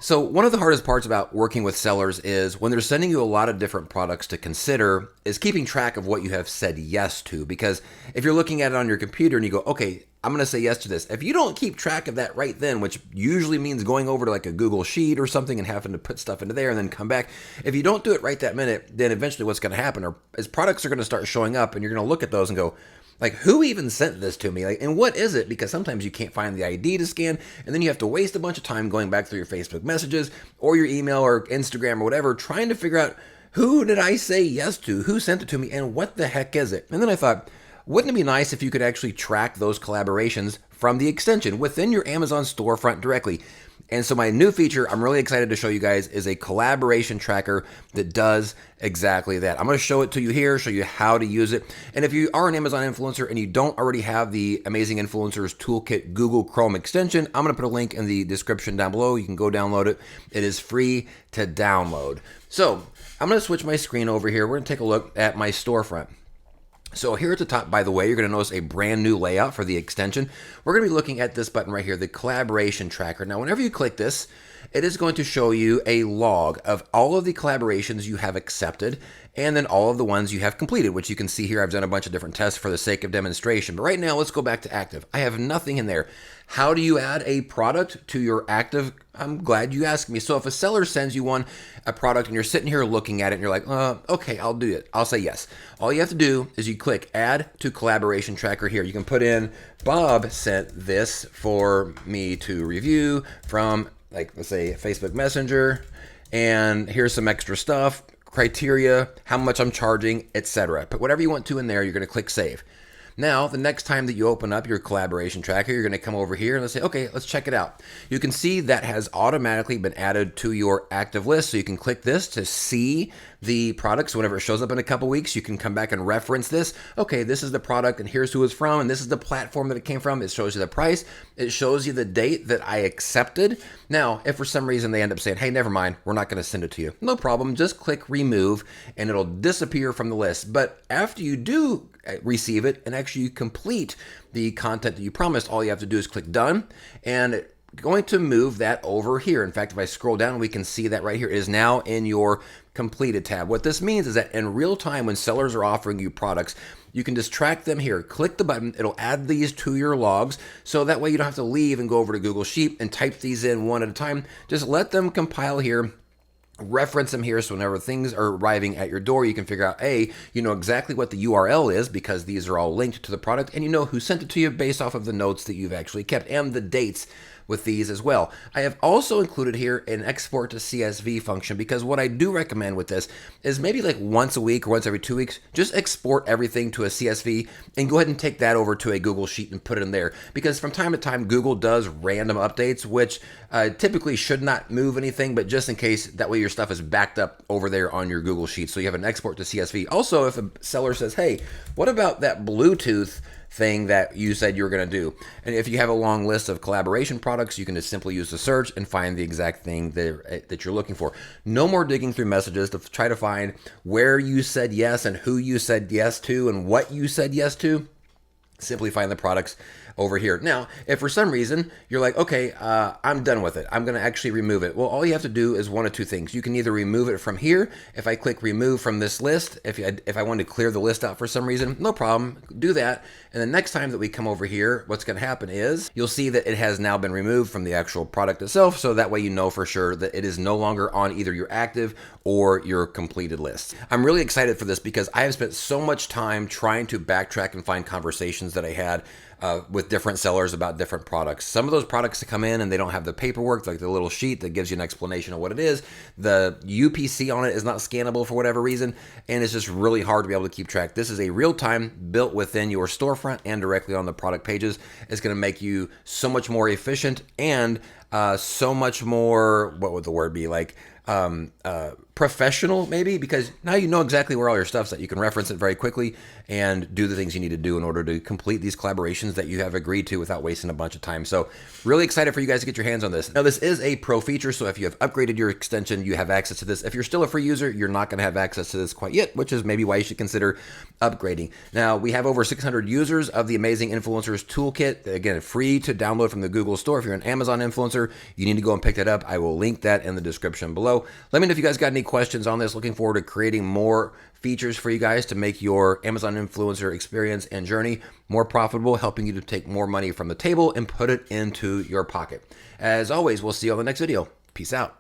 So one of the hardest parts about working with sellers is when they're sending you a lot of different products to consider is keeping track of what you have said yes to. Because if you're looking at it on your computer and you go, okay, I'm going to say yes to this. If you don't keep track of that right then, which usually means going over to like a Google Sheet or something and having to put stuff into there and then come back. If you don't do it right that minute, then eventually what's going to happen is products are going to start showing up and you're going to look at those and go, like, who even sent this to me? Like, and what is it? Because sometimes you can't find the ID to scan, and then you have to waste a bunch of time going back through your Facebook messages or your email or Instagram or whatever, trying to figure out who did I say yes to, who sent it to me, and what the heck is it? And then I thought, wouldn't it be nice if you could actually track those collaborations from the extension within your Amazon storefront directly? And so my new feature I'm really excited to show you guys is a collaboration tracker that does exactly that. I'm going to show it to you here, show you how to use it. And if you are an Amazon influencer and you don't already have the Amazing Influencers Toolkit Google Chrome extension, I'm going to put a link in the description down below. You can go download it. It is free to download. So I'm going to switch my screen over here. We're going to take a look at my storefront. So here at the top, by the way, you're going to notice a brand new layout for the extension. We're going to be looking at this button right here, the collaboration tracker. Now, whenever you click this, it is going to show you a log of all of the collaborations you have accepted and then all of the ones you have completed, which you can see here. I've done a bunch of different tests for the sake of demonstration. But right now, let's go back to active. I have nothing in there. How do you add a product to your active? I'm glad you asked me. So if a seller sends you a product and you're sitting here looking at it and you're like, okay, I'll do it. I'll say yes. All you have to do is you click add to collaboration tracker here. You can put in Bob sent this for me to review from, like, let's say Facebook Messenger, and here's some extra stuff, criteria, how much I'm charging, etc. Put whatever you want to in there. You're going to click save. Now, the next time that you open up your collaboration tracker, you're going to come over here and let's say, okay, let's check it out. You can see that has automatically been added to your active list. So you can click this to see the product. So whenever it shows up in a couple weeks, you can come back and reference this. Okay, this is the product and here's who it's from and this is the platform that it came from. It shows you the price. It shows you the date that I accepted. Now, if for some reason they end up saying, hey, never mind, we're not going to send it to you. No problem. Just click remove and it'll disappear from the list. But after you do receive it and actually complete the content that you promised, all you have to do is click done and going to move that over here. In fact, if I scroll down, we can see that right here. It is now in your completed tab. What this means is that in real time, when sellers are offering you products, you can just track them here. Click the button. It'll add these to your logs. So that way you don't have to leave and go over to Google Sheet and type these in one at a time. Just let them compile here. Reference them here so whenever things are arriving at your door, you can figure out, A, you know exactly what the URL is because these are all linked to the product, and you know who sent it to you based off of the notes that you've actually kept and the dates with these as well. I have also included here an export to CSV function because what I do recommend with this is maybe like once a week or once every 2 weeks, just export everything to a CSV and go ahead and take that over to a Google Sheet and put it in there because from time to time, Google does random updates, which typically should not move anything, but just in case, that way your stuff is backed up over there on your Google Sheet. So you have an export to CSV. Also, if a seller says, hey, what about that Bluetooth thing that you said you were going to do? And if you have a long list of collaboration products, you can just simply use the search and find the exact thing that you're looking for. No more digging through messages to try to find where you said yes and who you said yes to and what you said yes to. Simply find the products over here. Now, if for some reason you're like, okay, I'm done with it, I'm going to actually remove it. Well, all you have to do is one of two things. You can either remove it from here. If I click remove from this list, if I want to clear the list out for some reason, no problem, do that. And the next time that we come over here, what's going to happen is you'll see that it has now been removed from the actual product itself. So that way you know for sure that it is no longer on either your active or your completed list. I'm really excited for this because I have spent so much time trying to backtrack and find conversations that I had with different sellers about different products. Some of those products come in and they don't have the paperwork, like the little sheet that gives you an explanation of what it is. The UPC on it is not scannable for whatever reason, and it's just really hard to be able to keep track. This is a real-time built within your storefront and directly on the product pages. It's going to make you so much more efficient and so much more, what would the word be, like professional maybe, because now you know exactly where all your stuff's at. You can reference it very quickly and do the things you need to do in order to complete these collaborations that you have agreed to without wasting a bunch of time. So really excited for you guys to get your hands on this. Now this is a pro feature, so if you have upgraded your extension, you have access to this. If you're still a free user, you're not going to have access to this quite yet, which is maybe why you should consider upgrading. Now we have over 600 users of the Amazing Influencers Toolkit. Again, free to download from the Google Store. If you're an Amazon influencer, influencer, you need to go and pick that up. I will link that in the description below. Let me know if you guys got any questions on this. Looking forward to creating more features for you guys to make your Amazon influencer experience and journey more profitable, helping you to take more money from the table and put it into your pocket. As always, we'll see you on the next video. Peace out.